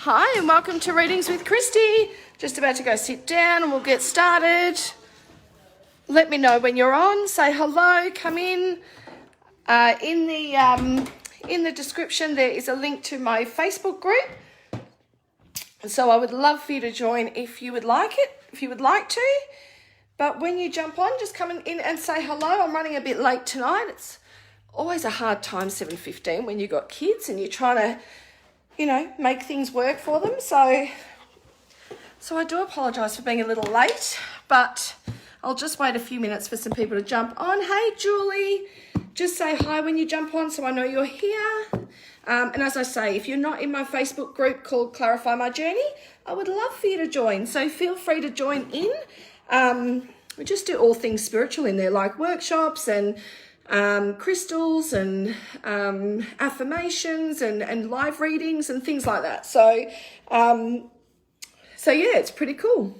Hi and welcome to Readings with Christy. Just about to go sit down and we'll get started. Let me know when you're on. Say hello, come in. In the description there is a link to my Facebook group. So I would love for you to join if you would like to. But when you jump on, just come in and say hello. I'm running a bit late tonight. It's always a hard time, 7:15, when you've got kids and you're trying to, make things work for them. So I do apologise for being a little late, but I'll just wait a few minutes for some people to jump on. Hey, Julie, just say hi when you jump on so I know you're here. And as I say, if you're not in my Facebook group called Clarify My Journey, I would love for you to join. So feel free to join in. We just do all things spiritual in there, like workshops and crystals and affirmations and live readings and things like that. So yeah, it's pretty cool.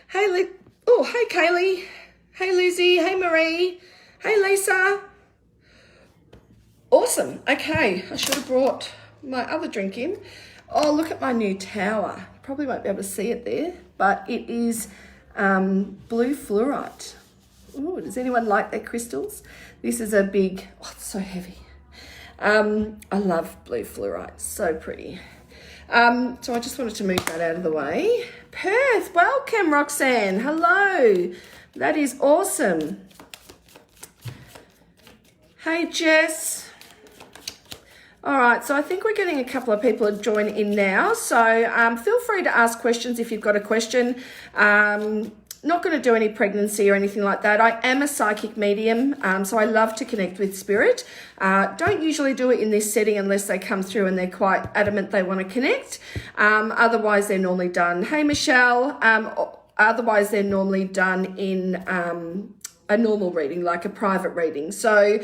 Hey, hey Kaylee, hey Lizzie, hey Marie, hey Lisa. Awesome. Okay, I should have brought my other drink in. Oh, look at my new tower. You probably won't be able to see it there, but it is blue fluorite. Ooh, does anyone like their crystals? This is a big, it's so heavy. I love blue fluorite, so pretty. So I just wanted to move that out of the way. Perth, welcome Roxanne, hello. That is awesome. Hey Jess. All right, so I think we're getting a couple of people to join in now. So feel free to ask questions if you've got a question. Not going to do any pregnancy or anything like that. I am a psychic medium, so I love to connect with spirit. Don't usually do it in this setting unless they come through and they're quite adamant they want to connect. Otherwise, they're normally done. Hey, Michelle. Otherwise, they're normally done in a normal reading, like a private reading. So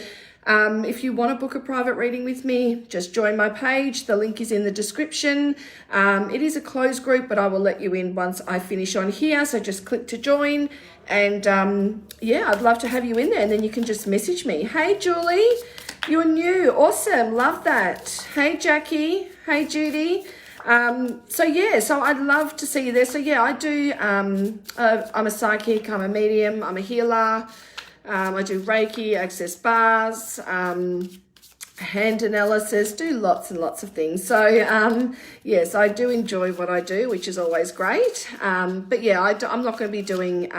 if you want to book a private reading with me, just join my page. The link is in the description. It is a closed group, but I will let you in once I finish on here. So just click to join. And yeah, I'd love to have you in there. And then you can just message me. Hey, Julie, you're new. Awesome. Love that. Hey, Jackie. Hey, Judy. So I'd love to see you there. So yeah, I do. I'm a psychic. I'm a medium. I'm a healer. I do Reiki, access bars, hand analysis, do lots and lots of things. So, yes, I do enjoy what I do, which is always great. But yeah, I'm not going to be doing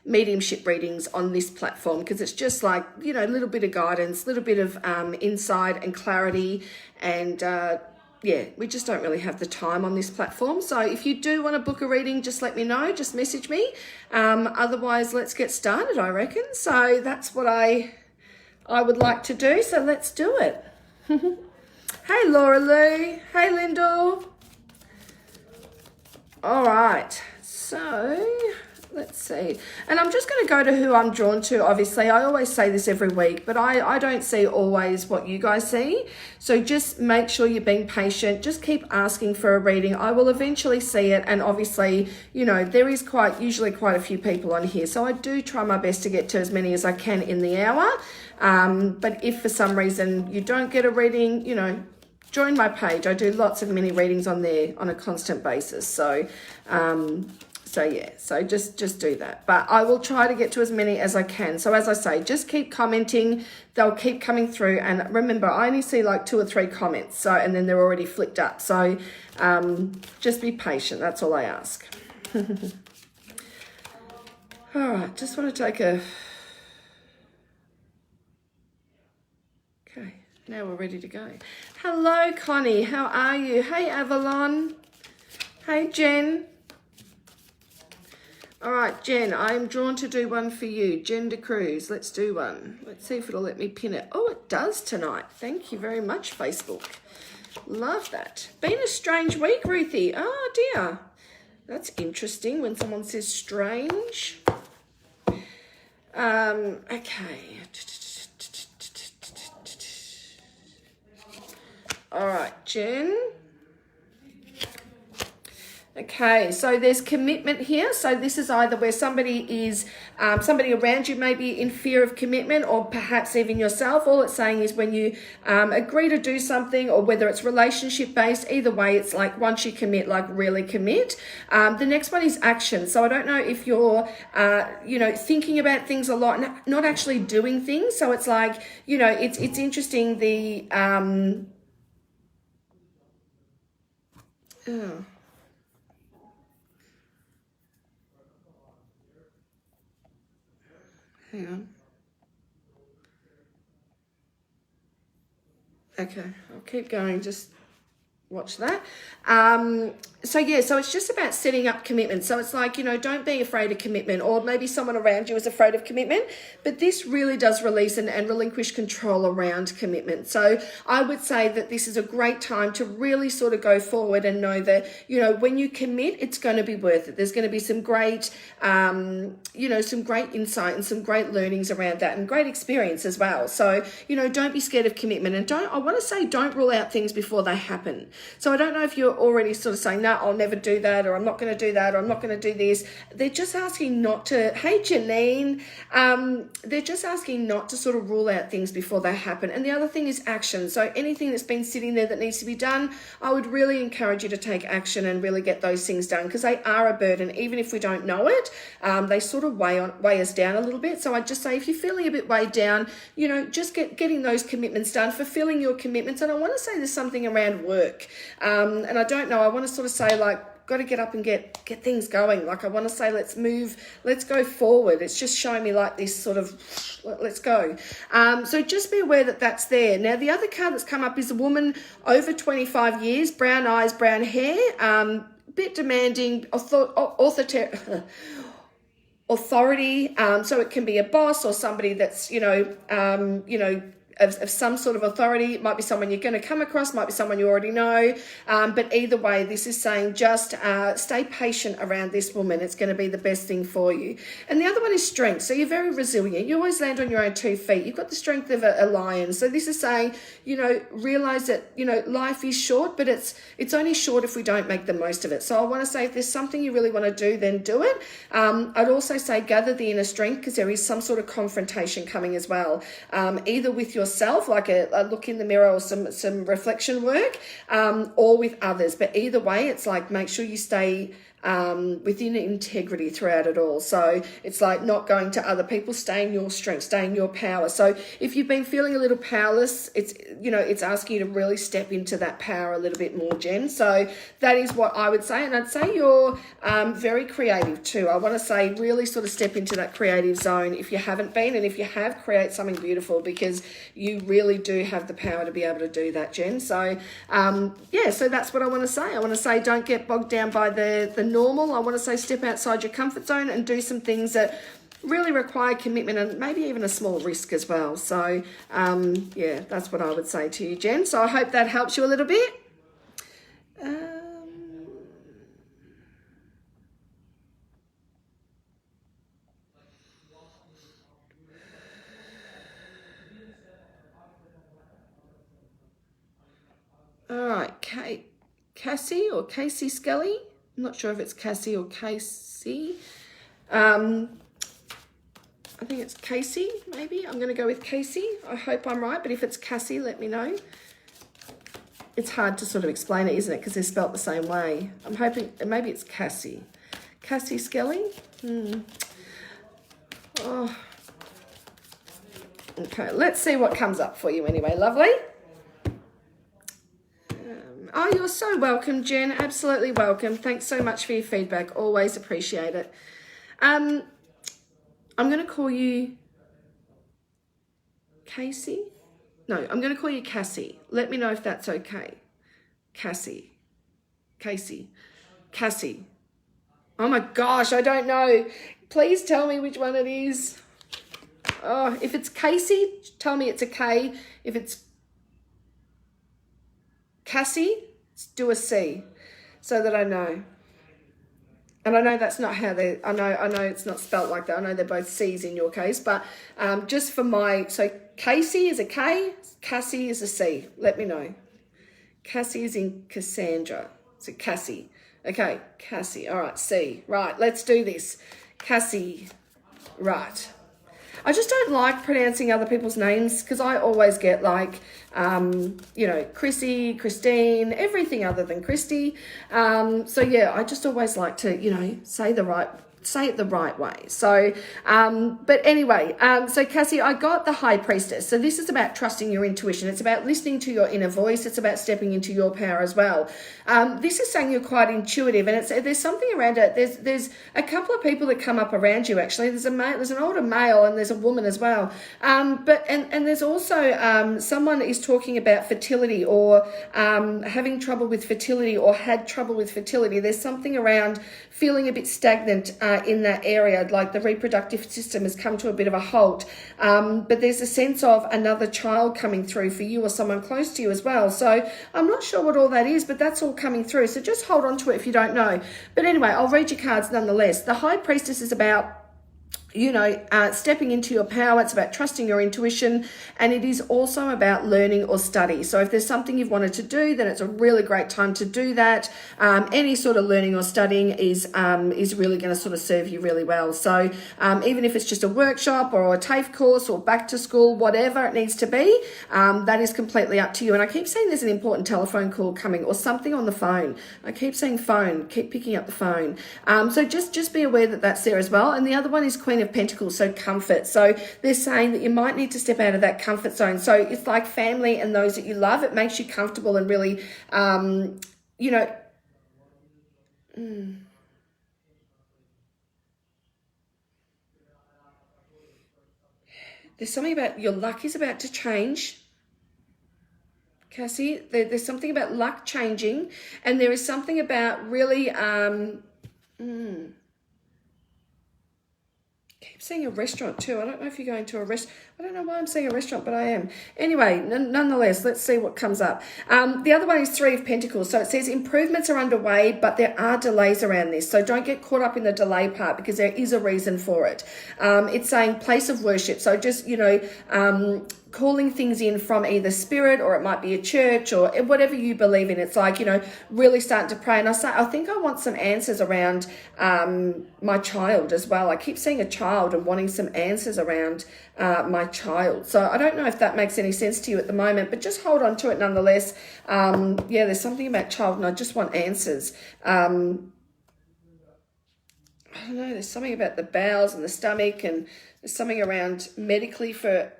mediumship readings on this platform because it's just like, a little bit of guidance, a little bit of insight and clarity and yeah, we just don't really have the time on this platform. So if you do want to book a reading, just let me know, just message me. Otherwise, let's get started, I reckon. So that's what I would like to do. So let's do it. Hey, Laura Lou. Hey, Lyndall. All right. So let's see. And I'm just going to go to who I'm drawn to, obviously. I always say this every week, but I don't see always what you guys see. So just make sure you're being patient. Just keep asking for a reading. I will eventually see it. And obviously, there is usually quite a few people on here. So I do try my best to get to as many as I can in the hour. But if for some reason you don't get a reading, join my page. I do lots of mini readings on there on a constant basis. So yeah, so just do that. But I will try to get to as many as I can. So as I say, just keep commenting. They'll keep coming through. And remember, I only see like 2 or 3 comments. So, and then they're already flicked up. So just be patient. That's all I ask. All right, just want to take a... Okay, now we're ready to go. Hello, Connie. How are you? Hey, Avalon. Hey, Jen. All right, Jen, I am drawn to do one for you. Jen de Cruz, let's do one. Let's see if it'll let me pin it. Oh, it does tonight. Thank you very much, Facebook. Love that. Been a strange week, Ruthie. Oh, dear. That's interesting when someone says strange. Okay. All right, Jen. Okay, so there's commitment here. So this is either where somebody is, somebody around you may be in fear of commitment, or perhaps even yourself. All it's saying is when you agree to do something, or whether it's relationship based, either way, it's like once you commit, like really commit. The next one is action. So I don't know if you're, thinking about things a lot and not actually doing things. So it's like, it's interesting. Oh. Hang on. Okay, I'll keep going. Just watch that. So it's just about setting up commitment. So it's like, don't be afraid of commitment, or maybe someone around you is afraid of commitment, but this really does release and relinquish control around commitment. So I would say that this is a great time to really sort of go forward and know that, when you commit, it's going to be worth it. There's going to be some great, some great insight and some great learnings around that, and great experience as well. So, don't be scared of commitment, and don't rule out things before they happen. So I don't know if you're already sort of saying, no, I'll never do that, or I'm not going to do that, or I'm not going to do this. They're just asking not to, hey, Janine, they're just asking not to sort of rule out things before they happen. And the other thing is action. So anything that's been sitting there that needs to be done, I would really encourage you to take action and really get those things done, because they are a burden. Even if we don't know it, they sort of weigh us down a little bit. So I'd just say, if you're feeling a bit weighed down, just getting those commitments done, fulfilling your commitments. And I want to say there's something around work. And I don't know, I want to sort of say, like, got to get up and get things going. Like, I want to say, let's move, let's go forward. It's just showing me like this sort of, let's go. So just be aware that that's there. Now, the other card that's come up is a woman over 25 years, brown eyes, brown hair, bit demanding, authority. So it can be a boss or somebody that's, of some sort of authority. It might be someone you're going to come across, might be someone you already know. But either way, this is saying just stay patient around this woman. It's going to be the best thing for you. And the other one is strength. So you're very resilient. You always land on your own 2 feet. You've got the strength of a lion. So this is saying, realize that, life is short, but it's only short if we don't make the most of it. So I want to say, if there's something you really want to do, then do it. I'd also say gather the inner strength, because there is some sort of confrontation coming as well, either with yourself, like a look in the mirror or some reflection work, or with others. But either way, it's like, make sure you stay within integrity throughout it all. So it's like not going to other people, staying your strength, staying your power. So if you've been feeling a little powerless, it's asking you to really step into that power a little bit more, Jen. So that is what I would say. And I'd say you're very creative too. I want to say really sort of step into that creative zone if you haven't been, and if you have, create something beautiful, because you really do have the power to be able to do that, Jen. So so that's what I want to say. I want to say, don't get bogged down by the normal. I want to say, step outside your comfort zone and do some things that really require commitment, and maybe even a small risk as well. So that's what I would say to you, Jen. So I hope that helps you a little bit. All right, Cassie or Casey Skelly. I'm not sure if it's Cassie or Casey. I think it's Casey, maybe. I'm going to go with Casey. I hope I'm right, but if it's Cassie, let me know. It's hard to sort of explain it, isn't it? Because they're spelt the same way. I'm hoping maybe it's Cassie. Cassie Skelly? Oh. Okay, let's see what comes up for you anyway, lovely. Oh, you're so welcome, Jen. Absolutely welcome. Thanks so much for your feedback. Always appreciate it. I'm going to call you Casey. No, I'm going to call you Cassie. Let me know if that's okay. Cassie. Oh my gosh, I don't know. Please tell me which one it is. Oh, if it's Casey, tell me it's a K. If it's Cassie, do a C, so that I know. And I know that's not how they, I know it's not spelt like that. I know they're both C's in your case, but just for so Casey is a K, Cassie is a C. Let me know. Cassie is in Cassandra. So Cassie. Okay, Cassie. All right, C. Right, let's do this. Cassie. Right. I just don't like pronouncing other people's names because I always get like, Chrissy, Christine, everything other than Christy. So yeah, I just always like to, say it the right way. So, but anyway, so Cassie, I got the High Priestess. So this is about trusting your intuition. It's about listening to your inner voice. It's about stepping into your power as well. This is saying you're quite intuitive, and there's something around it. There's a couple of people that come up around you. Actually, there's an older male, and there's a woman as well. But there's also someone is talking about fertility or having trouble with fertility or had trouble with fertility. There's something around feeling a bit stagnant in that area, like the reproductive system has come to a bit of a halt. But there's a sense of another child coming through for you or someone close to you as well. So I'm not sure what all that is, but that's all coming through. So just hold on to it if you don't know. But anyway, I'll read your cards nonetheless. The High Priestess is about stepping into your power. It's about trusting your intuition, and it is also about learning or study. So if there's something you've wanted to do, then it's a really great time to do that. Any sort of learning or studying is really going to sort of serve you really well. So even if it's just a workshop or a TAFE course or back to school, whatever it needs to be, that is completely up to you. And I keep saying there's an important telephone call coming or something on the phone. I keep saying phone, keep picking up the phone. So just be aware that that's there as well. And the other one is Queen of Pentacles, so comfort. So they're saying that you might need to step out of that comfort zone. So it's like family and those that you love. It makes you comfortable and really, There's something about your luck is about to change. Cassie, there's something about luck changing, and there is something about really, keep saying a restaurant too. I don't know if you're going to a restaurant. I don't know why I'm saying a restaurant, but I am. Anyway, nonetheless, let's see what comes up. The other one is Three of Pentacles. So it says improvements are underway, but there are delays around this. So don't get caught up in the delay part because there is a reason for it. It's saying place of worship. So just, calling things in from either spirit, or it might be a church or whatever you believe in. It's like, really starting to pray. And I think I want some answers around my child as well. I keep seeing a child and wanting some answers around my child. So I don't know if that makes any sense to you at the moment, but just hold on to it nonetheless. There's something about child and I just want answers. I don't know, there's something about the bowels and the stomach, and there's something around medically for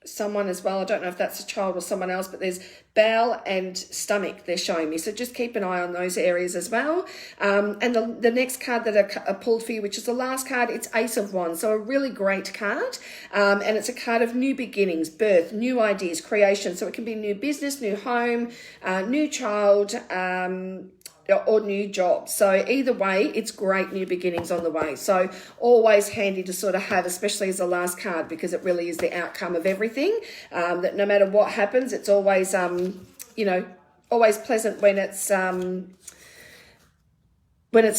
someone as well. I don't know if that's a child or someone else, but there's bowel and stomach they're showing me. So just keep an eye on those areas as well. And the next card that I pulled for you, which is the last card, it's Ace of Wands. So a really great card. And it's a card of new beginnings, birth, new ideas, creation. So it can be new business, new home, new child, or new job. So either way, it's great new beginnings on the way. So always handy to sort of have, especially as the last card, because it really is the outcome of everything. That no matter what happens, it's always, always pleasant when it's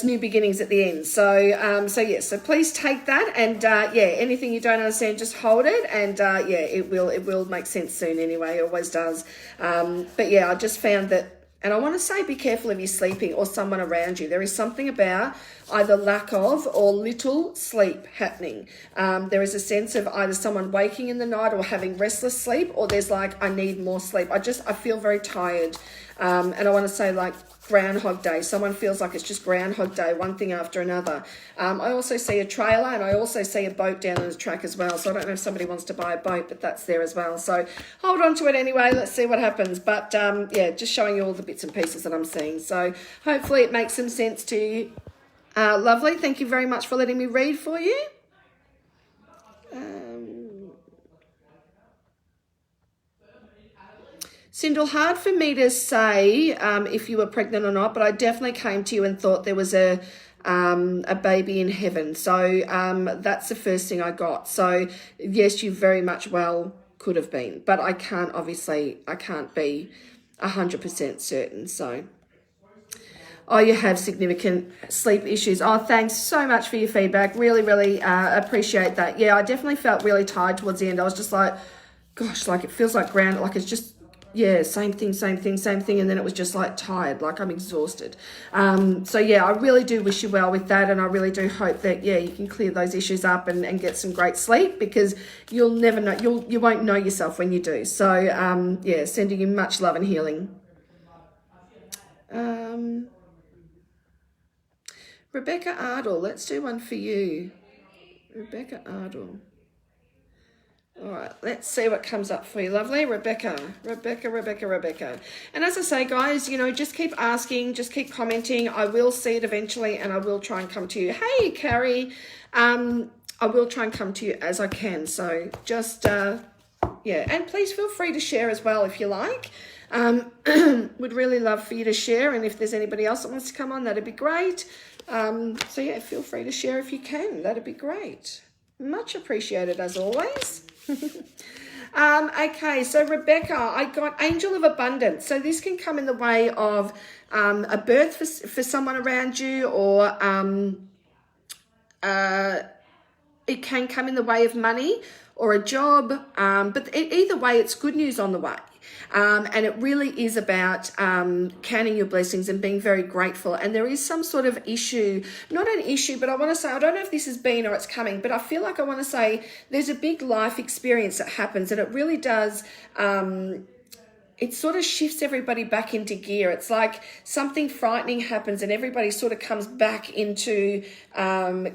new beginnings at the end. So, so please take that, and anything you don't understand, just hold it, and it will make sense soon anyway. It always does. I just found that. And I want to say, be careful if you're sleeping or someone around you. There is something about either lack of or little sleep happening. There is a sense of either someone waking in the night or having restless sleep, or there's like, I need more sleep. I feel very tired. And I want to say like Groundhog Day. Someone feels like it's just Groundhog Day, one thing after another. I also see a trailer, and I also see a boat down on the track as well. So I don't know if somebody wants to buy a boat, but that's there as well. So hold on to it anyway. Let's see what happens. But just showing you all the bits and pieces that I'm seeing. So hopefully it makes some sense to you. Lovely. Thank you very much for letting me read for you. Sindel, hard for me to say if you were pregnant or not, but I definitely came to you and thought there was a baby in heaven. So that's the first thing I got. So yes, you very much well could have been, but I can't be 100% certain. So, oh, you have significant sleep issues. Oh, thanks so much for your feedback. Really, really appreciate that. Yeah, I definitely felt really tired towards the end. I was just like, gosh, like it feels like it's just, yeah, same thing. And then it was just like tired, like I'm exhausted. So yeah, I really do wish you well with that. And I really do hope that, yeah, you can clear those issues up and get some great sleep, because you'll never know, you won't know yourself when you do. So yeah, sending you much love and healing. Rebecca Ardle, let's do one for you. Rebecca Ardle. All right, let's see what comes up for you, lovely. Rebecca. And as I say, guys, you know, just keep asking, just keep commenting. I will see it eventually, and I will try and come to you. Hey, Carrie. I will try and come to you as I can. So just, yeah, and please feel free to share as well if you like. Would really love for you to share, and if there's anybody else that wants to come on, that'd be great. So yeah, feel free to share if you can. That'd be great. Much appreciated as always. Okay, so Rebecca, I got Angel of Abundance. So this can come in the way of a birth for someone around you, or it can come in the way of money or a job. But either way, it's good news on the way. And it really is about counting your blessings and being very grateful. And there is some sort of issue, not an issue, but I want to say, I don't know if this has been or it's coming, but I feel like I want to say there's a big life experience that happens, and it really does, it sort of shifts everybody back into gear. It's like something frightening happens and everybody sort of comes back into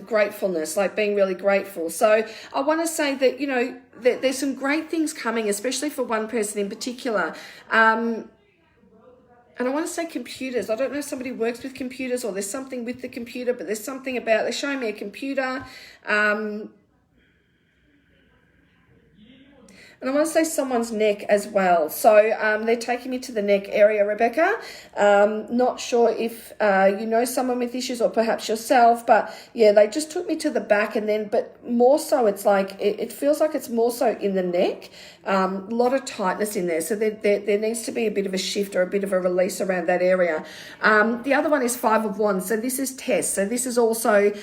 gratefulness, like being really grateful. So I want to say that, you know, there's some great things coming, especially for one person in particular. And I want to say computers. I don't know if somebody works with computers or there's something with the computer, but there's something about, they're showing me a computer. And I want to say someone's neck as well. So they're taking me to the neck area, Rebecca. Not sure if you know someone with issues or perhaps yourself, but yeah, they just took me to the back, and then, but more so it's like, it feels like it's more so in the neck. A lot of tightness in there. So there needs to be a bit of a shift or a bit of a release around that area. The other one is Five of Wands. So this is test. So this is also,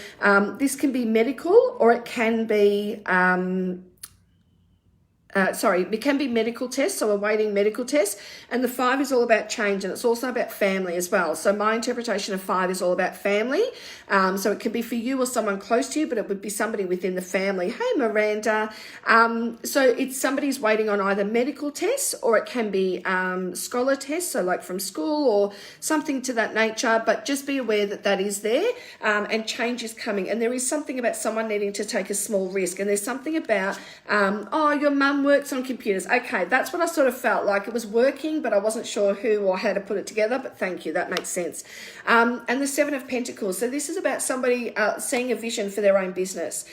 this can be medical, or it can be, it can be medical tests, so awaiting medical tests. And the 5 is all about change, and it's also about family as well. So my interpretation of 5 is all about family. So it could be for you or someone close to you, but it would be somebody within the family. Hey, Miranda. So it's somebody's waiting on either medical tests, or it can be scholar tests, so like from school or something to that nature. But just be aware that that is there, and change is coming. And there is something about someone needing to take a small risk. And there's something about, oh, your mum works on computers. Okay, that's what I sort of felt like. It was working, but I wasn't sure who or how to put it together. But thank you, that makes sense. And the 7 of Pentacles. So this is about somebody seeing a vision for their own business.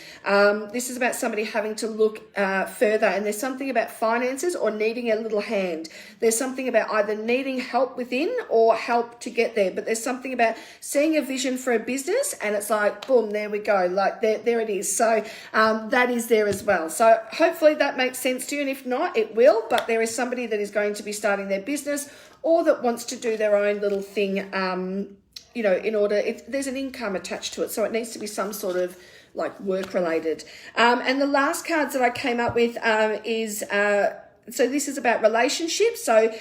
This is about somebody having to look further. And there's something about finances or needing a little hand. There's something about either needing help within or help to get there. But there's something about seeing a vision for a business, and it's like, boom, there we go. Like there it is. So that is there as well. So hopefully that makes sense to you. And if not, it will. But there is somebody that is going to be starting their business, or that wants to do their own little thing, you know, in order, there's an income attached to it. So it needs to be some sort of like work related. And the last cards that I came up with is, so this is about relationships. So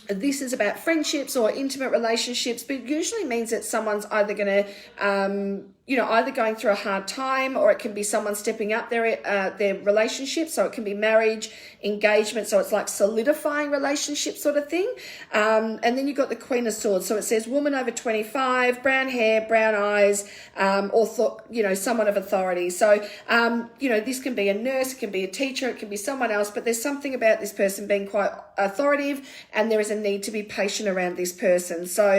this is about friendships or intimate relationships, but it usually means that someone's either going to, you know, either going through a hard time, or it can be someone stepping up their relationship. So it can be marriage, engagement. So it's like solidifying relationship sort of thing. And then you've got the Queen of Swords. So it says woman over 25, brown hair, brown eyes, or, you know, someone of authority. So, you know, this can be a nurse, it can be a teacher, it can be someone else, but there's something about this person being quite authoritative, and there is a need to be patient around this person. So,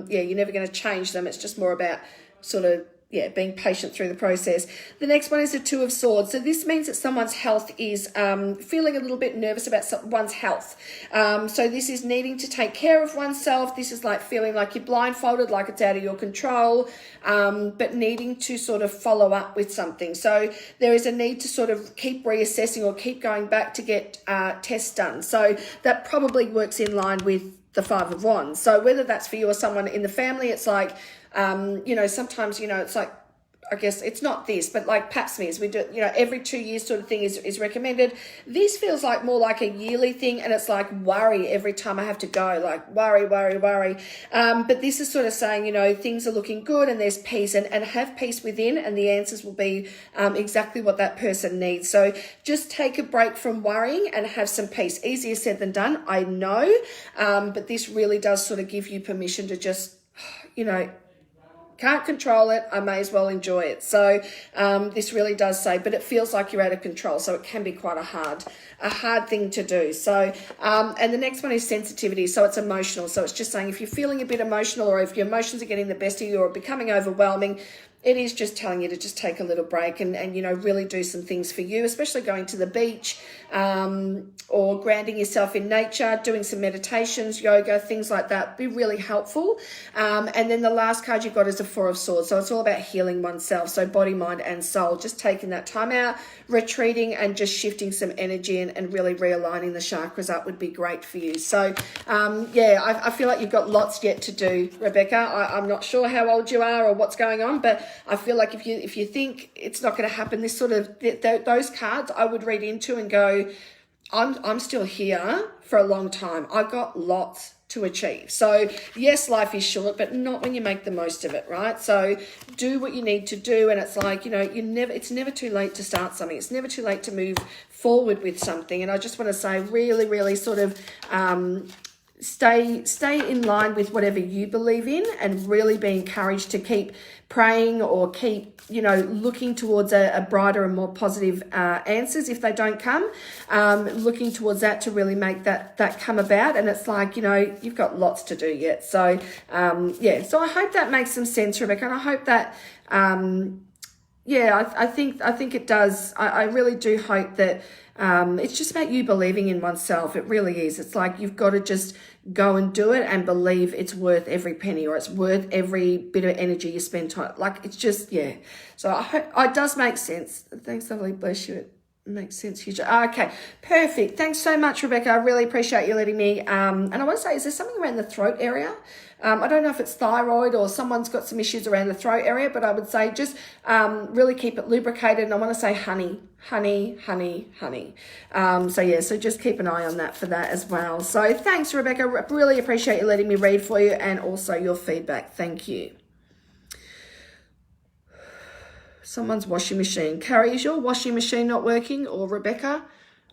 yeah, you're never going to change them. It's just more about sort of, yeah, being patient through the process. The next one is the 2 of Swords. So this means that someone's health is feeling a little bit nervous about one's health. So this is needing to take care of oneself. This is like feeling like you're blindfolded, like it's out of your control, but needing to sort of follow up with something. So there is a need to sort of keep reassessing or keep going back to get tests done. So that probably works in line with the 5 of Wands. So whether that's for you or someone in the family, it's like, you know, sometimes, you know, it's like, I guess it's not this, but like pap smears, we do, you know, every 2 years sort of thing is recommended. This feels like more like a yearly thing, and it's like worry every time I have to go, like worry. But this is sort of saying, you know, things are looking good and there's peace, and have peace within, and the answers will be exactly what that person needs. So just take a break from worrying and have some peace. Easier said than done, I know, but this really does sort of give you permission to just, you know, can't control it, I may as well enjoy it. So this really does say, but it feels like you're out of control, so it can be quite a hard thing to do. So and the next one is sensitivity, so it's emotional. So it's just saying if you're feeling a bit emotional, or if your emotions are getting the best of you or becoming overwhelming, it is just telling you to just take a little break and you know, really do some things for you, especially going to the beach or grounding yourself in nature, doing some meditations, yoga, things like that. Be really helpful. And then the last card you've got is the Four of Swords. So it's all about healing oneself. So body, mind, and soul. Just taking that time out, retreating, and just shifting some energy and really realigning the chakras up would be great for you. So yeah, I feel like you've got lots yet to do, Rebecca. I'm not sure how old you are or what's going on, but I feel like if you think it's not going to happen, this sort of those cards I would read into and go, I'm still here for a long time. I've got lots to achieve. So yes, life is short, but not when you make the most of it, right? So do what you need to do, and it's like, you know, it's never too late to start something. It's never too late to move forward with something. And I just want to say, really sort of stay in line with whatever you believe in, and really be encouraged to keep praying or keep, you know, looking towards a brighter and more positive answers if they don't come, looking towards that to really make that come about. And it's like, you know, you've got lots to do yet. So yeah, so I hope that makes some sense, Rebecca, and I hope that yeah, I think it does. I really do hope that it's just about you believing in oneself. It really is. It's like you've got to just go and do it and believe it's worth every penny, or it's worth every bit of energy you spend time. Like, it's just, yeah. So I hope it does make sense. Thanks, lovely. Bless you. It makes sense. Huge. Okay, perfect. Thanks so much, Rebecca. I really appreciate you letting me. And I want to say, is there something around the throat area? I don't know if it's thyroid or someone's got some issues around the throat area, but I would say just really keep it lubricated. And I want to say honey. So yeah, so just keep an eye on that for that as well. So thanks, Rebecca. Really appreciate you letting me read for you, and also your feedback. Thank you. Someone's washing machine. Carrie, is your washing machine not working? Or Rebecca?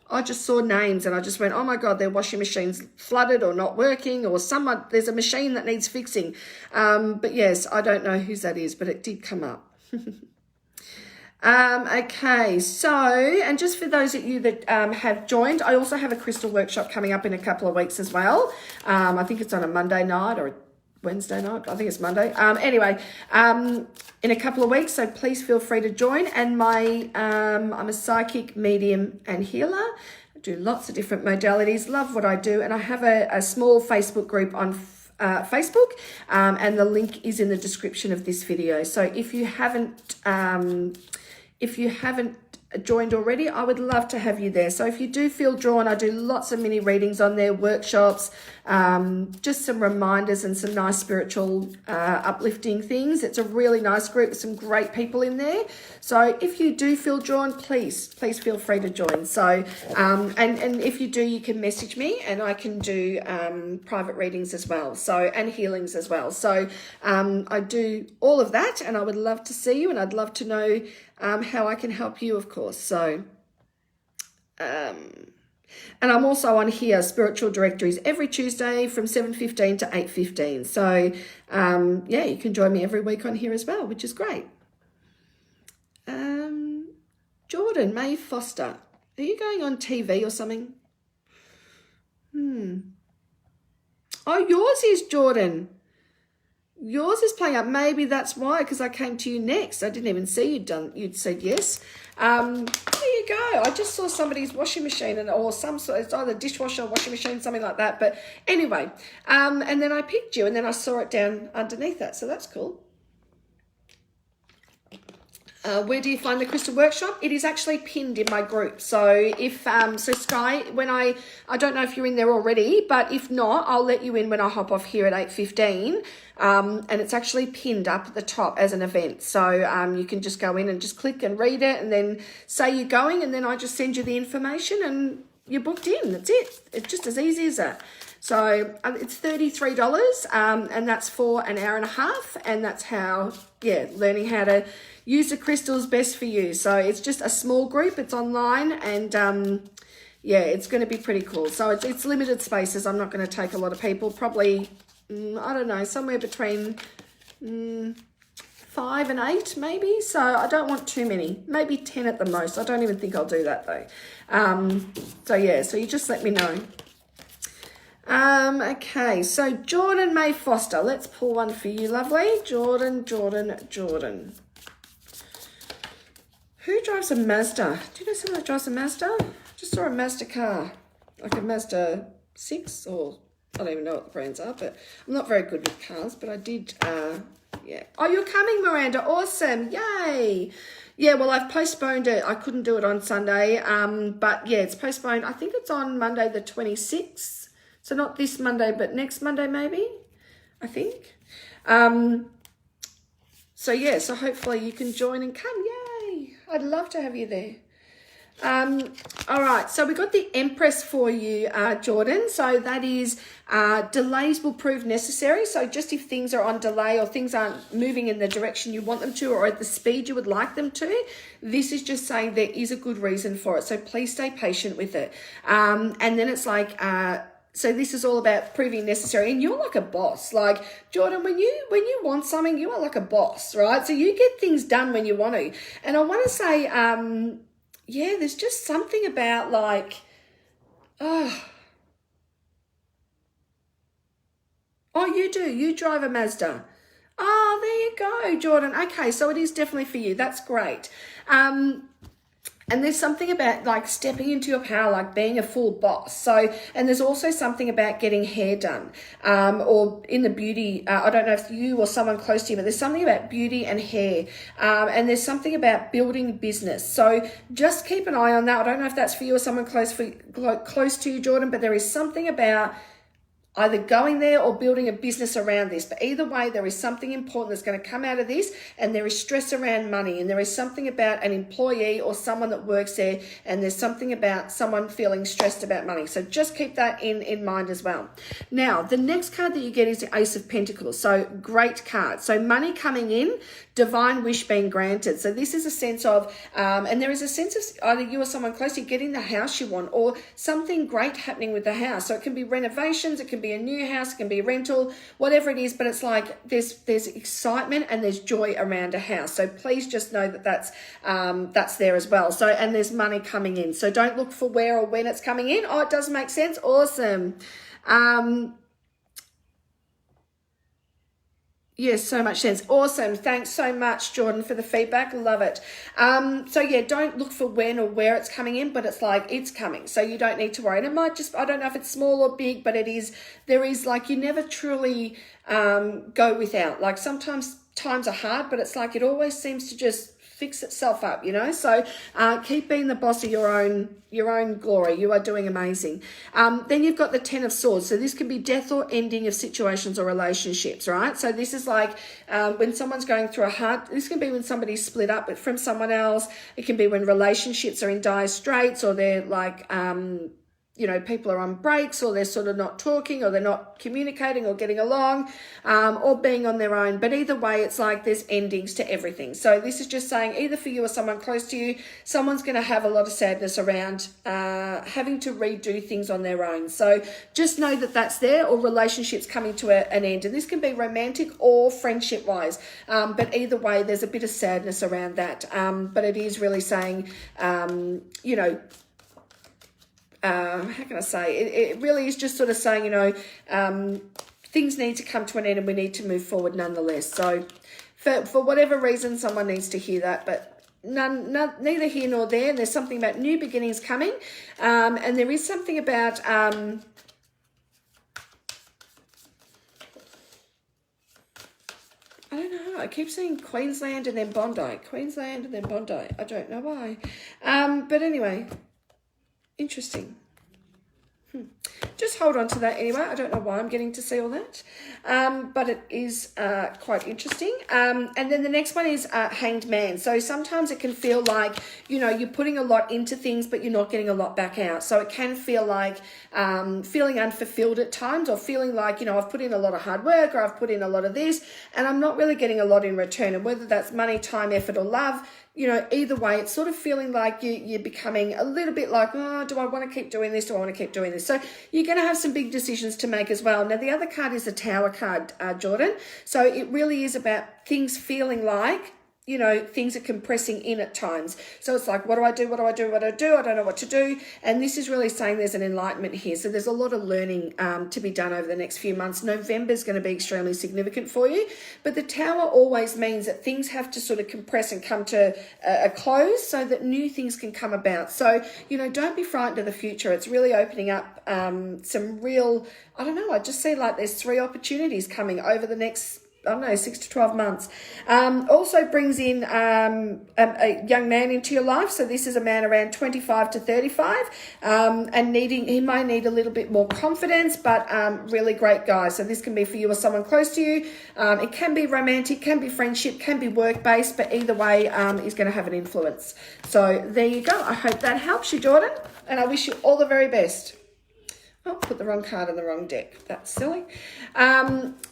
I just saw names and I just went, oh my God, their washing machine's flooded or not working, or there's a machine that needs fixing. But yes, I don't know whose that is, but it did come up. Okay, so, and just for those of you that have joined, I also have a crystal workshop coming up in a couple of weeks as well. I think it's on a Monday night or a Wednesday night. I think it's Monday. Anyway, in a couple of weeks, so please feel free to join. And I'm a psychic, medium, and healer. I do lots of different modalities. Love what I do, and I have a small Facebook group on Facebook, and the link is in the description of this video. So if you haven't joined already, I would love to have you there. So if you do feel drawn, I do lots of mini readings on there, workshops, just some reminders and some nice spiritual uplifting things. It's a really nice group with some great people in there. So if you do feel drawn, please feel free to join. So and if you do, you can message me and I can do private readings as well, so, and healings as well. So I do all of that, and I would love to see you, and I'd love to know how I can help you, of course. So and I'm also on here, Spiritual Directories, every Tuesday from 7:15 to 8:15. So yeah, you can join me every week on here as well, which is great. Jordan May Foster, are you going on TV or something? Oh, yours is, Jordan. Yours is playing up. Maybe that's why, because I came to you next. I didn't even see you'd said yes. There you go. I just saw somebody's washing machine, or some sort, it's either dishwasher or washing machine, something like that. But anyway, and then I picked you, and then I saw it down underneath that. So that's cool. Where do you find the crystal workshop? It is actually pinned in my group. So if so Sky, when I don't know if you're in there already, but if not, I'll let you in when I hop off here at 8:15. And it's actually pinned up at the top as an event. So you can just go in and just click and read it, and then say you're going, and then I just send you the information and you're booked in. That's it. It's just as easy as that. So it's $33, and that's for an hour and a half, and that's how, learning how to use the crystals best for you. So it's just a small group, it's online, and it's going to be pretty cool. So it's limited spaces. I'm not going to take a lot of people, probably, I don't know, somewhere between 5 and 8 maybe. So I don't want too many, maybe 10 at the most. I don't even think I'll do that though. So you just let me know. Okay, so Jordan May Foster, let's pull one for you, lovely. Jordan. Who drives a Mazda? Do you know someone that drives a Mazda? Just saw a Mazda car, like a Mazda 6, or I don't even know what the brands are, but I'm not very good with cars, but I did, Oh, you're coming, Miranda. Awesome. Yay. Yeah, well, I've postponed it. I couldn't do it on Sunday, but yeah, it's postponed. I think it's on Monday the 26th. So not this Monday, but next Monday maybe, I think. So hopefully you can join and come. Yay. I'd love to have you there. All right, so we got the Empress for you, Jordan. So that is delays will prove necessary. So just if things are on delay or things aren't moving in the direction you want them to or at the speed you would like them to, this is just saying there is a good reason for it. So please stay patient with it. And then it's like, so this is all about proving necessary, and you're like a boss. Like, Jordan, when you want something, you are like a boss, right? So you get things done when you want to. And I want to say, there's just something about like, oh, you do. You drive a Mazda. Oh, there you go, Jordan. Okay, so it is definitely for you. That's great. And there's something about like stepping into your power, like being a full boss. So, and there's also something about getting hair done, or in the beauty, I don't know if you or someone close to you, but there's something about beauty and hair. And there's something about building business. So just keep an eye on that. I don't know if that's for you or someone close to you, Jordan, but there is something about either going there or building a business around this. But either way, there is something important that's going to come out of this, and there is stress around money, and there is something about an employee or someone that works there, and there's something about someone feeling stressed about money. So just keep that in mind as well. Now, the next card that you get is the Ace of Pentacles. So great card. So money coming in, divine wish being granted. So this is a sense of, and there is a sense of either you or someone close to you getting the house you want, or something great happening with the house. So it can be renovations, it can be a new house, it can be a rental, whatever it is, but it's like there's excitement and there's joy around a house. So please just know that that's there as well. So, and there's money coming in. So don't look for where or when it's coming in. Oh, it does make sense. Awesome. Yes, so much sense. Awesome. Thanks so much, Jordan, for the feedback. Love it. So yeah, don't look for when or where it's coming in, but it's like it's coming. So you don't need to worry. And it might just, I don't know if it's small or big, but there is like, you never truly go without. Like sometimes times are hard, but it's like it always seems to just fix itself up, you know. So keep being the boss of your own glory. You are doing amazing. Then you've got the Ten of Swords. So this can be death or ending of situations or relationships, right? So this is like when someone's going through this can be when somebody's split up from someone else. It can be when relationships are in dire straits, or they're like people are on breaks, or they're sort of not talking, or they're not communicating or getting along, or being on their own. But either way, it's like there's endings to everything. So this is just saying either for you or someone close to you, someone's going to have a lot of sadness around having to redo things on their own. So just know that that's there, or relationships coming to an end. And this can be romantic or friendship-wise. But either way, there's a bit of sadness around that. But it is really saying, how can I say, it really is just sort of saying, things need to come to an end and we need to move forward nonetheless. So for whatever reason, someone needs to hear that, but neither here nor there. And there's something about new beginnings coming. And there is something about, I don't know. I keep saying Queensland and then Bondi. Queensland and then Bondi. I don't know why. But anyway, interesting. Just hold on to that anyway. I don't know why I'm getting to see all that. But it is quite interesting. And then the next one is Hanged Man. So sometimes it can feel like, you know, you're putting a lot into things, but you're not getting a lot back out. So it can feel like feeling unfulfilled at times, or feeling like, you know, I've put in a lot of hard work, or I've put in a lot of this, and I'm not really getting a lot in return. And whether that's money, time, effort, or love, you know, either way, it's sort of feeling like you're becoming a little bit like, oh, do I want to keep doing this? Do I want to keep doing this? So you're going to have some big decisions to make as well. Now, the other card is the Tower card, Jordan. So it really is about things feeling like, you know, things are compressing in at times. So it's like, what do I do? What do I do? What do I do? I don't know what to do. And this is really saying there's an enlightenment here. So there's a lot of learning to be done over the next few months. November is going to be extremely significant for you. But the Tower always means that things have to sort of compress and come to a close so that new things can come about. So, you know, don't be frightened of the future. It's really opening up some real, I don't know, I just see like there's 3 opportunities coming over the next, I don't know, 6 to 12 months. Also brings in a young man into your life. So this is a man around 25 to 35 and he might need a little bit more confidence, but really great guy. So this can be for you or someone close to you. It can be romantic, can be friendship, can be work-based, but either way, he's going to have an influence. So there you go. I hope that helps you, Jordan, and I wish you all the very best. Oh, put the wrong card in the wrong deck. That's silly.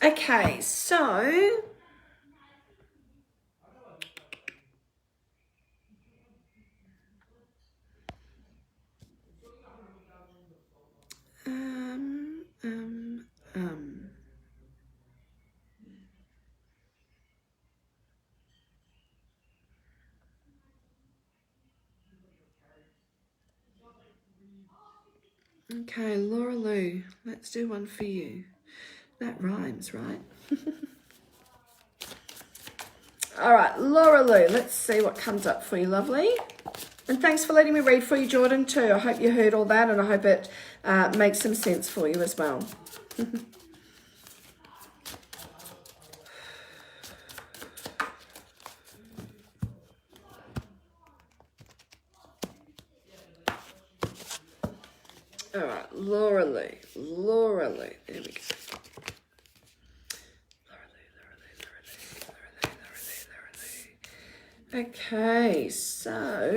Okay, so okay, Laura Lou, let's do one for you. That rhymes, right? All right, Laura Lou, let's see what comes up for you, lovely. And thanks for letting me read for you, Jordan, too. I hope you heard all that, and I hope it makes some sense for you as well. All right, Laura Lou, there we go. Okay, so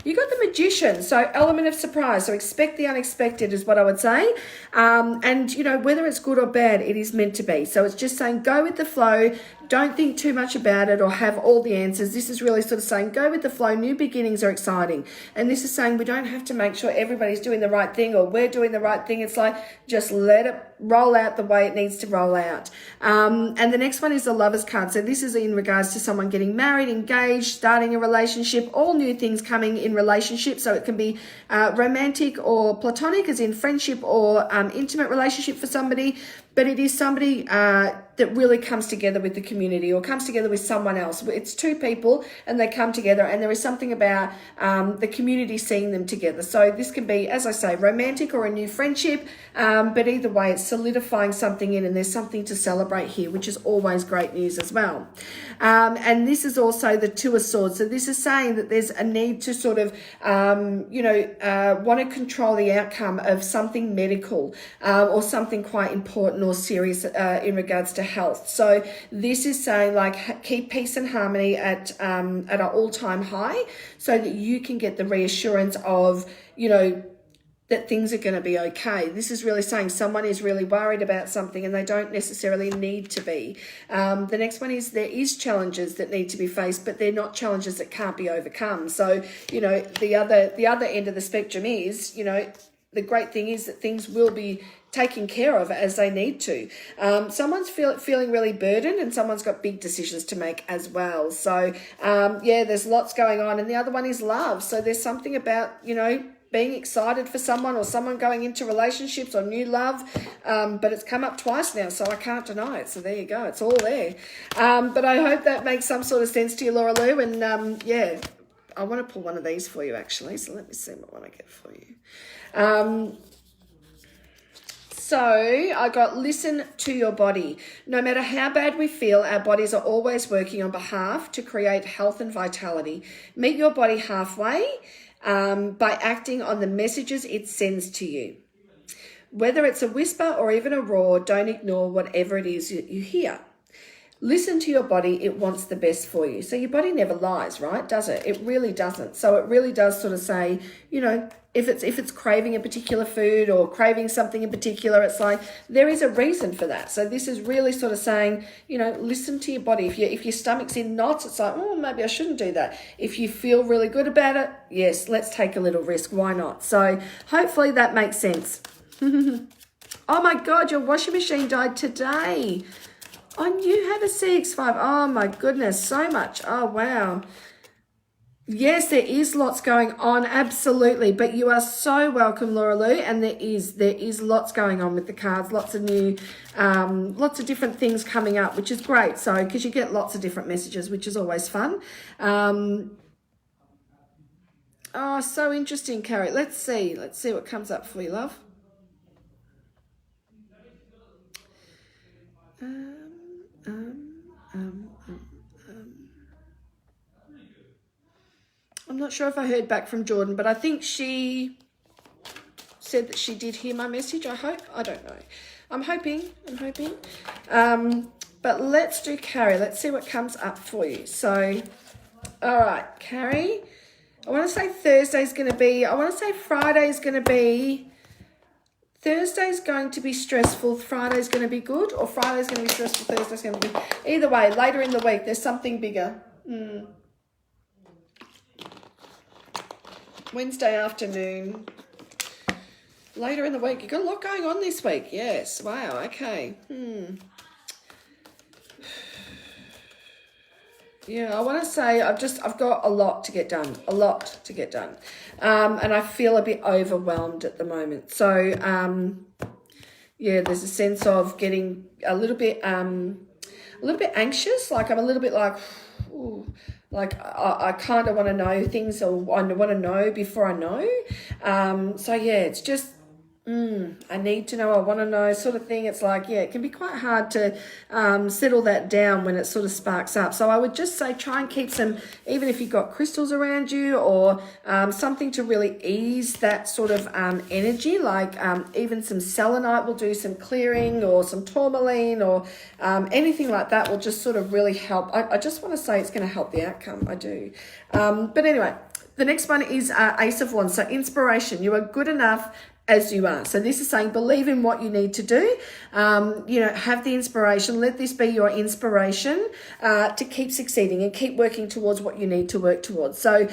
you got the Magician, so element of surprise. So expect the unexpected is what I would say. And, you know, whether it's good or bad, it is meant to be. So it's just saying go with the flow. Don't think too much about it or have all the answers. This is really sort of saying go with the flow. New beginnings are exciting. And this is saying we don't have to make sure everybody's doing the right thing or we're doing the right thing. It's like just let it roll out the way it needs to roll out. And the next one is the Lovers card. So this is in regards to someone getting married, engaged, starting a relationship, all new things coming in relationship. So it can be romantic or platonic, as in friendship or intimate relationship for somebody. But it is somebody that really comes together with the community or comes together with someone else. It's 2 people and they come together, and there is something about the community seeing them together. So this can be, as I say, romantic or a new friendship, but either way, it's solidifying something in, and there's something to celebrate here, which is always great news as well. And this is also the 2 of Swords. So this is saying that there's a need to sort of, want to control the outcome of something medical or something quite important or serious in regards to health. So this is saying like keep peace and harmony at an all-time high so that you can get the reassurance of, you know, that things are going to be okay. This is really saying someone is really worried about something and they don't necessarily need to be. The next one is there is challenges that need to be faced, but they're not challenges that can't be overcome. So, you know, the other end of the spectrum is, you know, the great thing is that things will be taken care of as they need to. Someone's feeling really burdened, and someone's got big decisions to make as well. So, yeah, there's lots going on. And the other one is love. So there's something about, you know, being excited for someone or someone going into relationships or new love. But it's come up twice now, so I can't deny it. So there you go. It's all there. But I hope that makes some sort of sense to you, Laura Lou. And, yeah, I want to pull one of these for you, actually. So let me see what one I get for you. So I got listen to your body. No matter how bad we feel, our bodies are always working on behalf to create health and vitality. Meet your body halfway by acting on the messages it sends to you. Whether it's a whisper or even a roar, don't ignore whatever it is you hear. Listen to your body. It wants the best for you. So your body never lies, right? Does it? It really doesn't. So it really does sort of say, you know, if it's craving a particular food or craving something in particular, it's like there is a reason for that. So this is really sort of saying, you know, listen to your body. If your stomach's in knots, it's like, oh, maybe I shouldn't do that. If you feel really good about it, yes, let's take a little risk. Why not? So hopefully that makes sense. Oh my God, your washing machine died today. Oh, you have a CX5. Oh my goodness, so much. Oh, wow. Yes, there is lots going on, absolutely. But you are so welcome, Laura Lou. And there is lots going on with the cards, lots of new, lots of different things coming up, which is great. So, because you get lots of different messages, which is always fun. Oh, so interesting, Carrie. Let's see what comes up for you, love. I'm not sure if I heard back from Jordan, but I think she said that she did hear my message. I hope. I don't know. I'm hoping. But let's do Carrie. Let's see what comes up for you. So, all right, Carrie. I want to say Thursday's going to be. I want to say Friday's going to be. Thursday's going to be stressful, Friday's going to be good, or Friday's going to be stressful, Thursday's going to be... Either way, later in the week, there's something bigger. Wednesday afternoon. Later in the week. You've got a lot going on this week. Yes. Wow. Okay. Yeah, I want to say I've got a lot to get done. And I feel a bit overwhelmed at the moment. So, yeah, there's a sense of getting a little bit anxious. Like I'm a little bit like, ooh, like I kind of want to know things, or I want to know before I know. So yeah, it's just, I need to know, I want to know sort of thing. It's like, yeah, it can be quite hard to settle that down when it sort of sparks up. So I would just say try and keep some, even if you've got crystals around you or something to really ease that sort of energy, like even some selenite will do some clearing, or some tourmaline, or anything like that will just sort of really help. I just want to say it's going to help the outcome. I do. But anyway, the next one is Ace of Wands. So inspiration. You are good enough as you are. So this is saying believe in what you need to do. You know, have the inspiration. Let this be your inspiration to keep succeeding and keep working towards what you need to work towards. So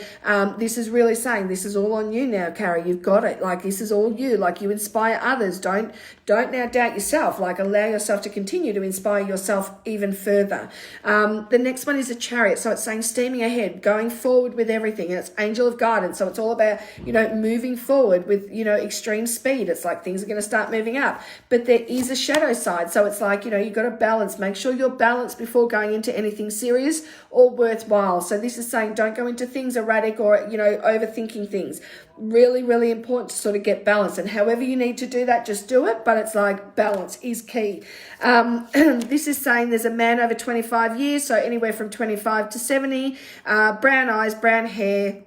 this is really saying this is all on you now, Carrie. You've got it. Like this is all you. Like you inspire others. Don't now doubt yourself. Like allow yourself to continue to inspire yourself even further. The next one is a Chariot. So it's saying steaming ahead, going forward with everything. And it's angel of guidance. So it's all about, you know, moving forward with, you know, extreme speed. It's like things are going to start moving up, but there is a shadow side. So it's like, you know, you've got to balance, make sure you're balanced before going into anything serious or worthwhile. So this is saying don't go into things erratic or, you know, overthinking things. Really, really important to sort of get balance, and however you need to do that, just do it. But it's like balance is key. This is saying there's a man over 25 years, so anywhere from 25 to 70, brown eyes, brown hair,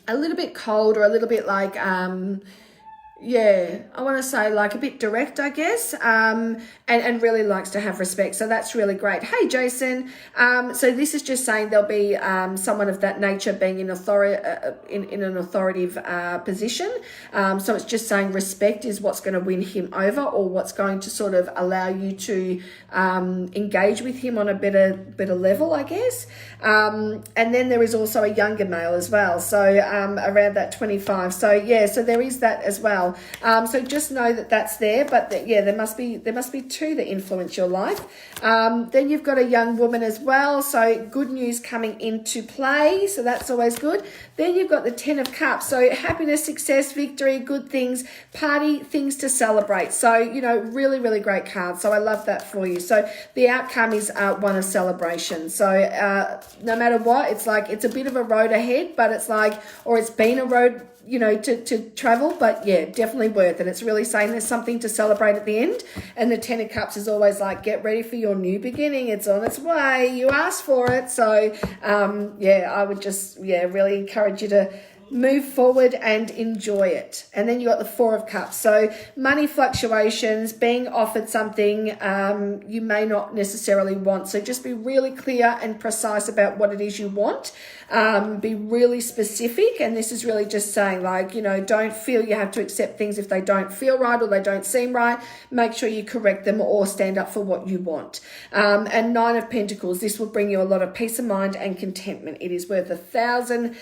a little bit cold, or a little bit like, yeah, I want to say like a bit direct, I guess, and really likes to have respect. So that's really great. Hey, Jason. So this is just saying there'll be someone of that nature being in authority, in an authoritative position. So it's just saying respect is what's going to win him over, or what's going to sort of allow you to engage with him on a better level, I guess. And then there is also a younger male as well. So around that 25. So yeah, so there is that as well. So just know that that's there, but yeah, there must be two that influence your life. Then you've got a young woman as well, so good news coming into play, so that's always good. Then you've got the 10 of Cups, so happiness, success, victory, good things, party, things to celebrate. So, you know, really, really great card. So I love that for you. So the outcome is one of celebration. So no matter what, it's like it's a bit of a road ahead, but it's like, or it's been a road to travel, but yeah, definitely worth it. It's really saying there's something to celebrate at the end. And the 10 of Cups is always like, get ready for your new beginning. It's on its way. You asked for it. So yeah, I would just, really encourage you to move forward and enjoy it. And then you got the 4 of Cups. So money fluctuations, being offered something you may not necessarily want. So just be really clear and precise about what it is you want. Be really specific. And this is really just saying, like, don't feel you have to accept things if they don't feel right or they don't seem right. Make sure you correct them or stand up for what you want. And 9 of Pentacles, this will bring you a lot of peace of mind and contentment. It is worth 1,000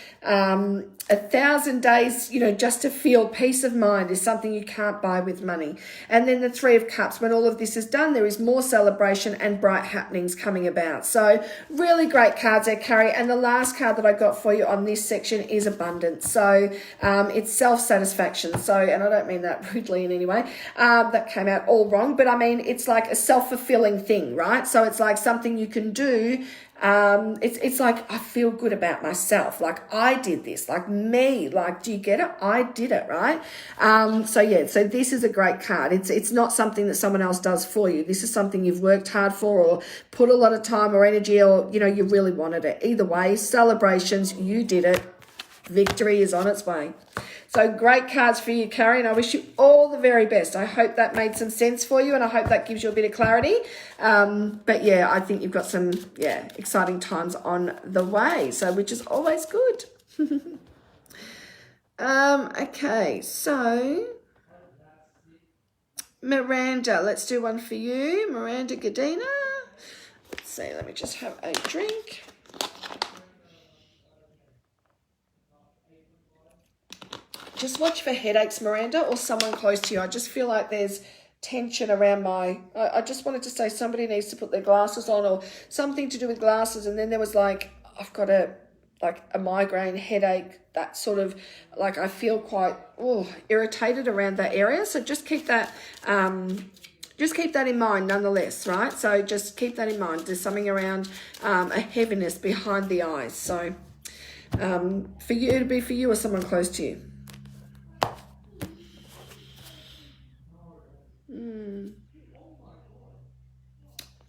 days, just to feel peace of mind is something you can't buy with money. And then the 3 of Cups, when all of this is done, there is more celebration and bright happenings coming about. So really great cards there, Carrie. And the last card that I got for you on this section is abundance. So it's self-satisfaction. So, and I don't mean that rudely in any way, that came out all wrong, but I mean, it's like a self-fulfilling thing, right? So it's like something you can do. It's like, I feel good about myself. Like, I did this, like me, like, do you get it? I did it, right? So yeah, so this is a great card. It's not something that someone else does for you. This is something you've worked hard for or put a lot of time or energy, or, you really wanted it. Either way, celebrations, you did it. Victory is on its way. So great cards for you, Carrie, and I wish you all the very best. I hope that made some sense for you, and I hope that gives you a bit of clarity. But yeah, I think you've got some, exciting times on the way, so which is always good. Okay, so Miranda, let's do one for you. Miranda Gadina. Let's see, let me just have a drink. Just watch for headaches, Miranda, or someone close to you. I just feel like there's tension around I just wanted to say somebody needs to put their glasses on or something to do with glasses. And then there was like, I've got a migraine, headache, that sort of, like, I feel quite irritated around that area. So just keep that in mind nonetheless, right? So just keep that in mind. There's something around a heaviness behind the eyes. So for you, it'll be for you or someone close to you.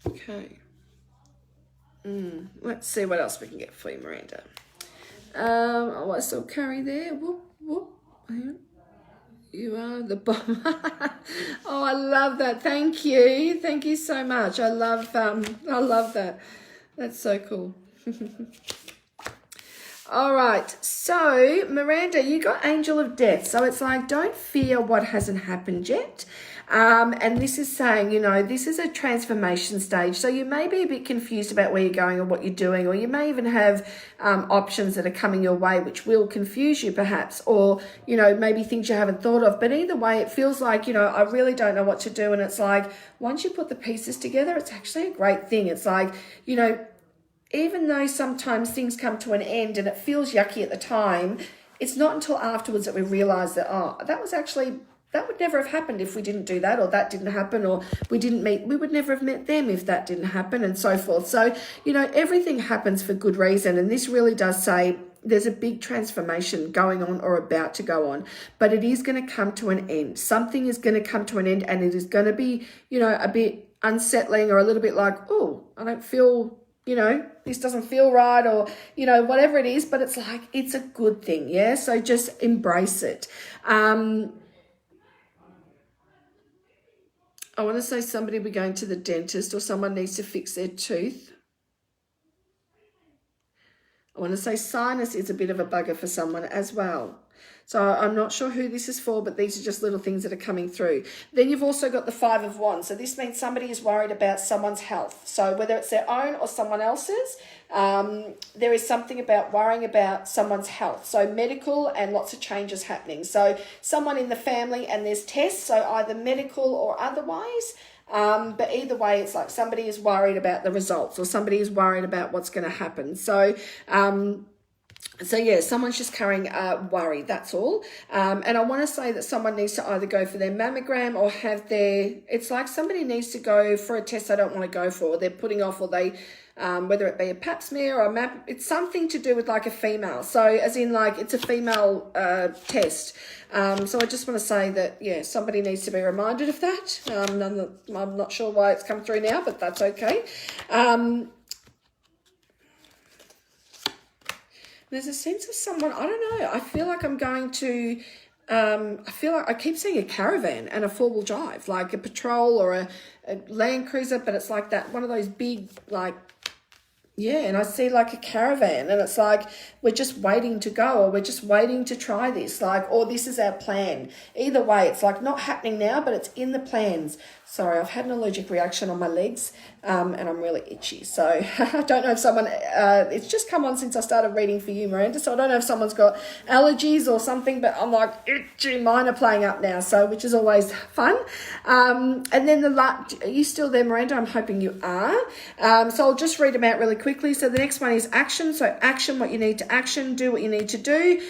Okay. Let's see what else we can get for you, Miranda. I still carry there. Whoop, whoop. You are the bomb. Oh, I love that. Thank you. Thank you so much. I love that. That's so cool. All right. So, Miranda, you got Angel of Death. So it's like, don't fear what hasn't happened yet. And this is saying, this is a transformation stage. So you may be a bit confused about where you're going or what you're doing, or you may even have options that are coming your way, which will confuse you perhaps, or, maybe things you haven't thought of. But either way, it feels like, I really don't know what to do. And it's like, once you put the pieces together, it's actually a great thing. It's like, even though sometimes things come to an end and it feels yucky at the time, it's not until afterwards that we realize that, that would never have happened if we didn't do that, or that didn't happen, or we would never have met them if that didn't happen, and so forth. So, everything happens for good reason. And this really does say there's a big transformation going on or about to go on, but it is going to come to an end. Something is going to come to an end, and it is going to be, a bit unsettling, or a little bit like, I don't feel, this doesn't feel right, or, whatever it is, but it's like, it's a good thing. Yeah. So just embrace it. I want to say somebody will be going to the dentist, or someone needs to fix their tooth. I want to say sinus is a bit of a bugger for someone as well. So I'm not sure who this is for, but these are just little things that are coming through. Then you've also got the 5 of Wands. So this means somebody is worried about someone's health. So whether it's their own or someone else's, there is something about worrying about someone's health. So medical and lots of changes happening. So someone in the family, and there's tests, so either medical or otherwise. But either way, it's like somebody is worried about the results, or somebody is worried about what's going to happen. So yeah, someone's just carrying worry, that's all. And I want to say that someone needs to either go for their mammogram or have it's like somebody needs to go for a test they don't want to go for, or they're putting off, or they whether it be a pap smear or a map. It's something to do with like a female. So as in like it's a female test. So I just want to say that, yeah, somebody needs to be reminded of that. I'm not sure why it's come through now, but that's okay. There's a sense of someone, I don't know, I feel like I'm going to, I feel like I keep seeing a caravan and a four-wheel drive, like a patrol or a Land Cruiser, but it's like that, one of those big, like, yeah, and I see like a caravan and it's like we're just waiting to go, or we're just waiting to try this, like, or this is our plan. Either way, it's like not happening now, but it's in the plans. Sorry, I've had an allergic reaction on my legs and I'm really itchy. So I don't know if someone, it's just come on since I started reading for you, Miranda. So I don't know if someone's got allergies or something, but I'm like itchy. Mine are playing up now, so which is always fun. And then are you still there, Miranda? I'm hoping you are. So I'll just read them out really quickly. So the next one is action. So action, what you need to action, do what you need to do.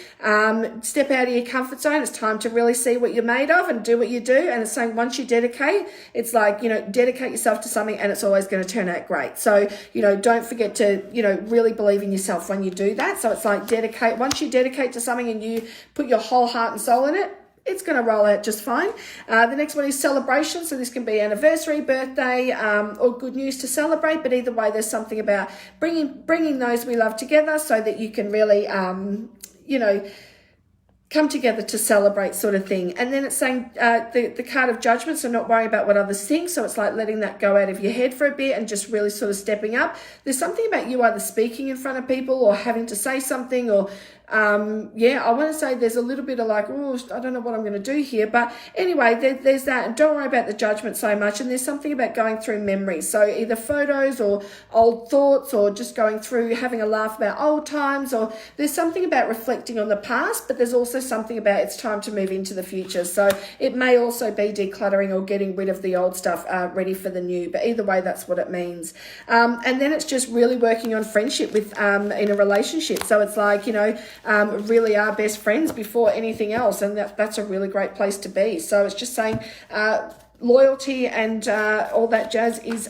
Step out of your comfort zone. It's time to really see what you're made of and do what you do. And it's saying once you dedicate, it's like, you know, dedicate yourself to something and it's always going to turn out great. So, you know, don't forget to, you know, really believe in yourself when you do that. So it's like dedicate, once you dedicate to something and you put your whole heart and soul in it, it's going to roll out just fine. The next one is celebration. So this can be anniversary, birthday, or good news to celebrate. But either way, there's something about bringing those we love together so that you can really, you know, come together to celebrate sort of thing. And then it's saying the card of judgment, so not worrying about what others think. So it's like letting that go out of your head for a bit and just really sort of stepping up. There's something about you either speaking in front of people or having to say something or yeah, I want to say there's a little bit of like, oh, I don't know what I'm going to do here. But anyway, there's that. And don't worry about the judgment so much. And there's something about going through memories. So either photos or old thoughts or just going through having a laugh about old times, or there's something about reflecting on the past, but there's also something about it's time to move into the future. So it may also be decluttering or getting rid of the old stuff, ready for the new. But either way, that's what it means. And then it's just really working on friendship with in a relationship. So it's like, you know, really are best friends before anything else, and that's a really great place to be. So it's just saying loyalty and all that jazz is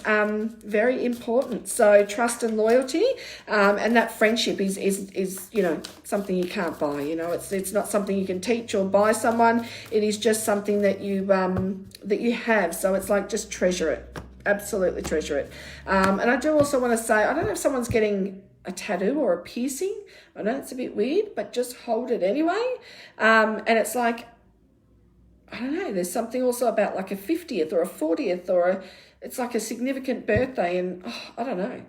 very important. So trust and loyalty, and that friendship is you know, something you can't buy. You know, it's not something you can teach or buy someone. It is just something that you have. So it's like just treasure it, absolutely treasure it. And I do also want to say, I don't know if someone's getting a tattoo or a piercing. I know it's a bit weird, but just hold it anyway. And it's like, I don't know, there's something also about like a 50th or a 40th or it's like a significant birthday, and I don't know.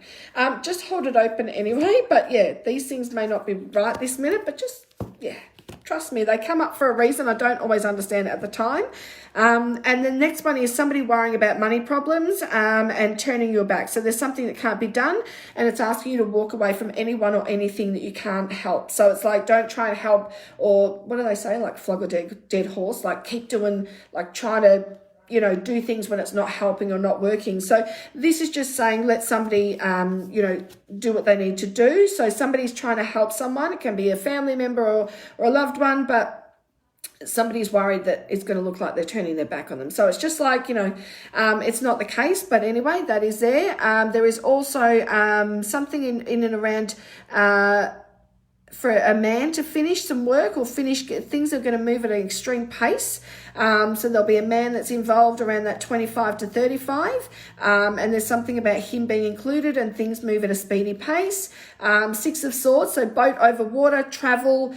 Just hold it open anyway. But yeah, these things may not be right this minute, but just, yeah, trust me, they come up for a reason. I don't always understand it at the time. And the next one is somebody worrying about money problems and turning your back. So there's something that can't be done, and it's asking you to walk away from anyone or anything that you can't help. So it's like, don't try and help, or what do they say, like flog a dead horse, like keep doing, like trying to, you know, do things when it's not helping or not working. So this is just saying, let somebody, you know, do what they need to do. So somebody's trying to help someone. It can be a family member or a loved one, but somebody's worried that it's going to look like they're turning their back on them. So it's just like, you know, it's not the case, but anyway, that is there. There is also something in and around for a man to finish some work or finish things that are going to move at an extreme pace. So there'll be a man that's involved around that 25 to 35. And there's something about him being included and things move at a speedy pace. Six of Swords, so boat over water, travel,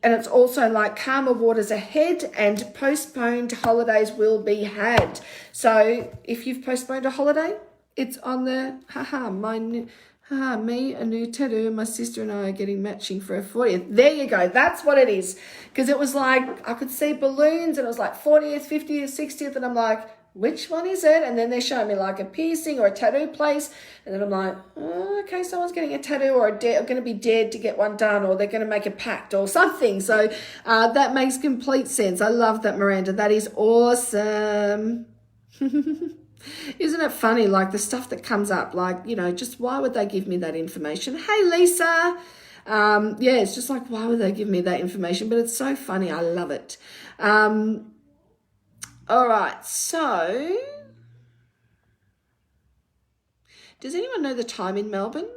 and it's also like calmer waters ahead and postponed holidays will be had. So if you've postponed a holiday, it's on the, me, a new tattoo, my sister and I are getting matching for a 40th. There you go. That's what it is. Because it was like, I could see balloons and it was like 40th, 50th, 60th. And I'm like, which one is it? And then they're showing me like a piercing or a tattoo place. And then I'm like, oh, okay, someone's getting a tattoo or going to be dared to get one done, or they're going to make a pact or something. So that makes complete sense. I love that, Miranda. That is awesome. Isn't it funny, like the stuff that comes up, like, you know, just why would they give me that information? Hey, Lisa. Yeah, it's just like, why would they give me that information? But it's so funny. I love it. All right, so Does anyone know the time in Melbourne?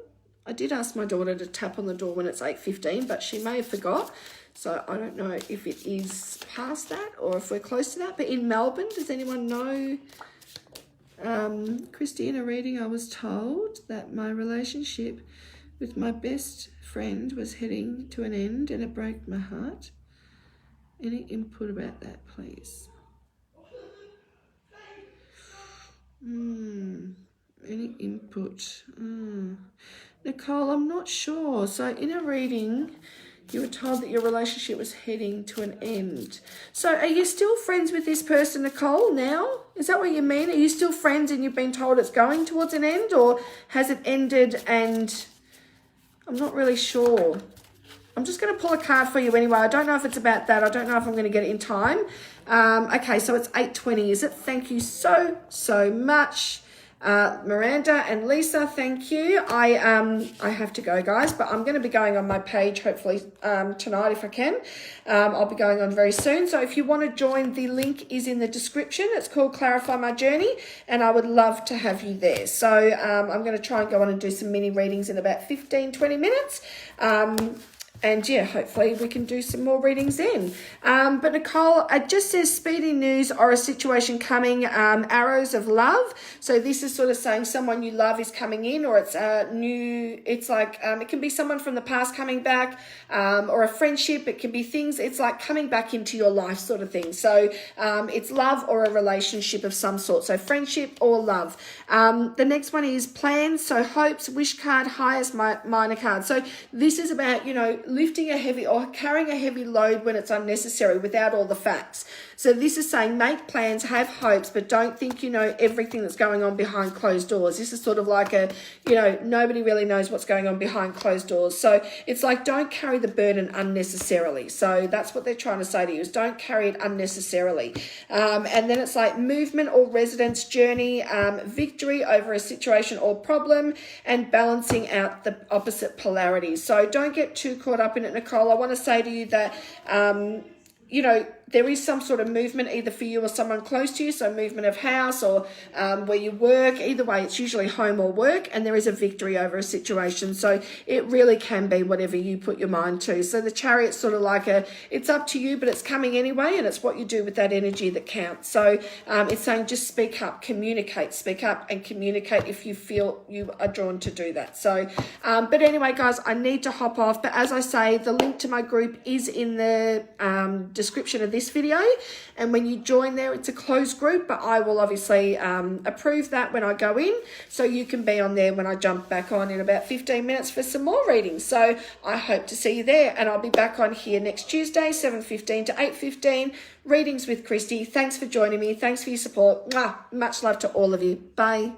I did ask my daughter to tap on the door when it's 8:15, but she may have forgot. So I don't know if it is past that or if we're close to that. But in Melbourne, does anyone know? Christy, in a reading, I was told that my relationship with my best friend was heading to an end and it broke my heart. Any input about that, please? Any input? Nicole, I'm not sure. So in a reading, you were told that your relationship was heading to an end. So are you still friends with this person, Nicole, now? Is that what you mean? Are you still friends and you've been told it's going towards an end, or has it ended and I'm not really sure? I'm just going to pull a card for you anyway. I don't know if it's about that. I don't know if I'm going to get it in time. Okay, so it's 8:20, is it? Thank you so much. Miranda and Lisa, thank you. I have to go, guys, but I'm going to be going on my page hopefully tonight if I can. I'll be going on very soon. So if you want to join, the link is in the description. It's called Clarify My Journey, and I would love to have you there. So I'm going to try and go on and do some mini readings in about 15-20 minutes. And yeah, hopefully we can do some more readings then. But Nicole, it just says speedy news or a situation coming, arrows of love. So this is sort of saying someone you love is coming in, or it's new. It's like, it can be someone from the past coming back, or a friendship. It can be things, it's like coming back into your life sort of thing. So it's love or a relationship of some sort. So friendship or love. The next one is plans. So hopes, wish card, highest minor card. So this is about, you know, lifting a heavy or carrying a heavy load when it's unnecessary without all the facts. So this is saying make plans, have hopes, but don't think you know everything that's going on behind closed doors. This is sort of like a, you know, nobody really knows what's going on behind closed doors. So it's like don't carry the burden unnecessarily. So that's what they're trying to say to you, is don't carry it unnecessarily. And then it's like movement or residence journey, victory over a situation or problem, and balancing out the opposite polarities. So don't get too caught up in it, Nicole. I want to say to you that, you know, there is some sort of movement either for you or someone close to you, so movement of house or where you work. Either way, it's usually home or work, and there is a victory over a situation. So it really can be whatever you put your mind to. So the Chariot's sort of like it's up to you, but it's coming anyway, and it's what you do with that energy that counts. So it's saying just speak up, communicate, speak up and communicate if you feel you are drawn to do that. So, but anyway, guys, I need to hop off. But as I say, the link to my group is in the description of this video, and when you join there, it's a closed group, but I will obviously approve that when I go in, so you can be on there when I jump back on in about 15 minutes for some more readings. So I hope to see you there, and I'll be back on here next Tuesday, 7:15 to 8:15, readings with Christy. Thanks for joining me. Thanks for your support. Mwah. Much love to all of you. Bye.